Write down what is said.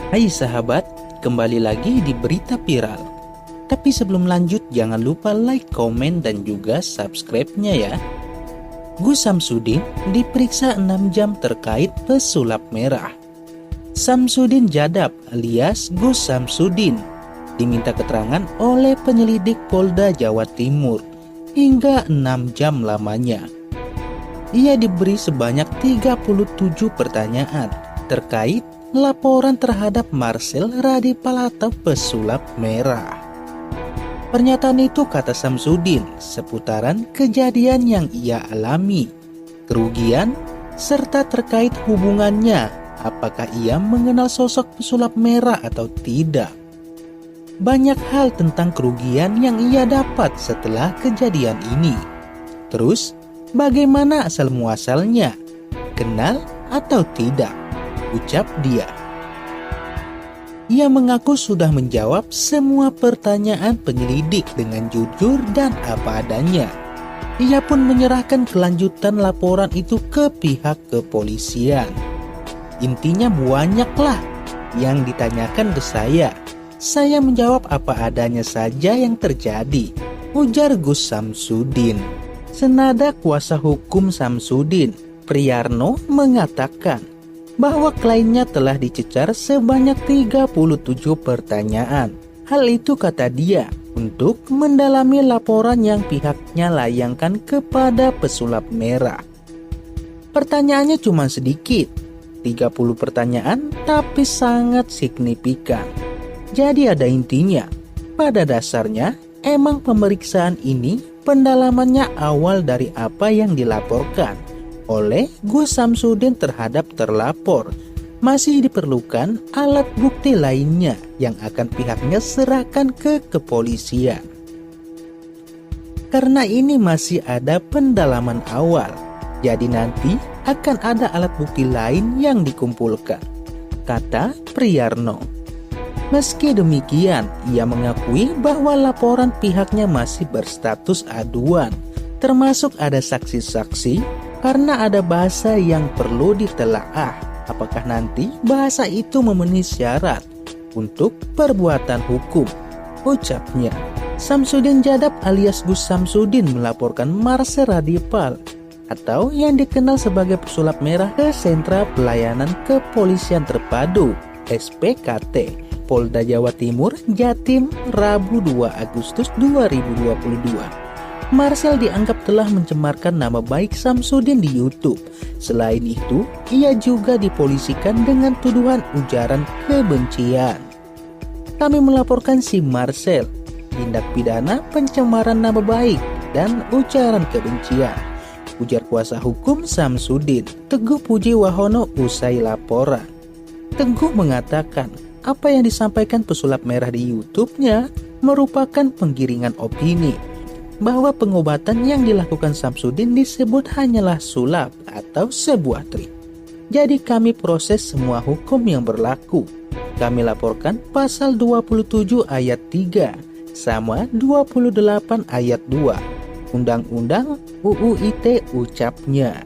Hai sahabat, kembali lagi di Berita Viral. Tapi sebelum lanjut, jangan lupa like, komen, dan juga subscribe-nya ya. Gus Samsudin diperiksa 6 jam terkait pesulap merah. Samsudin Jadab alias Gus Samsudin diminta keterangan oleh penyelidik Polda Jawa Timur hingga 6 jam lamanya. Ia diberi sebanyak 37 pertanyaan terkait laporan terhadap Marcel Radipal atau pesulap merah. Pernyataan itu, kata Samsudin, seputaran kejadian yang ia alami, kerugian, serta terkait hubungannya, apakah ia mengenal sosok pesulap merah atau tidak. Banyak hal tentang kerugian yang ia dapat setelah kejadian ini. Terus, bagaimana asal muasalnya? Kenal atau tidak? Ucap dia. Ia mengaku sudah menjawab semua pertanyaan penyelidik dengan jujur dan apa adanya. Ia pun menyerahkan kelanjutan laporan itu ke pihak kepolisian. Intinya banyaklah yang ditanyakan ke saya. Saya menjawab apa adanya saja yang terjadi, ujar Gus Samsudin. Senada kuasa hukum Samsudin, Priyarno, mengatakan bahwa kliennya telah dicecar sebanyak 37 pertanyaan. Hal itu, kata dia, untuk mendalami laporan yang pihaknya layangkan kepada pesulap merah. Pertanyaannya cuma sedikit, 30 pertanyaan tapi sangat signifikan. Jadi ada intinya, pada dasarnya emang pemeriksaan ini pendalamannya awal dari apa yang dilaporkan oleh Gus Samsudin terhadap terlapor. Masih diperlukan alat bukti lainnya yang akan pihaknya serahkan ke kepolisian. Karena ini masih ada pendalaman awal, jadi nanti akan ada alat bukti lain yang dikumpulkan, kata Priyarno. Meski demikian, ia mengakui bahwa laporan pihaknya masih berstatus aduan, termasuk ada saksi-saksi karena ada bahasa yang perlu ditelaah. Apakah nanti bahasa itu memenuhi syarat untuk perbuatan hukum? Ucapnya. Samsudin Jadab alias Gus Samsudin melaporkan Marcel Radipal atau yang dikenal sebagai pesulap merah ke Sentra Pelayanan Kepolisian Terpadu SPKT Polda Jawa Timur, Jatim, Rabu 2 Agustus 2022. Marcel dianggap telah mencemarkan nama baik Samsudin di YouTube. Selain itu, ia juga dipolisikan dengan tuduhan ujaran kebencian. Kami melaporkan si Marcel, tindak pidana pencemaran nama baik dan ujaran kebencian, ujar kuasa hukum Samsudin, Teguh Puji Wahono, usai laporan. Teguh mengatakan, apa yang disampaikan pesulap merah di YouTube-nya merupakan penggiringan opini bahwa pengobatan yang dilakukan Samsudin disebut hanyalah sulap atau sebuah trik. Jadi kami proses semua hukum yang berlaku. Kami laporkan pasal 27 ayat 3 sama 28 ayat 2 Undang-Undang UU ITE, ucapnya.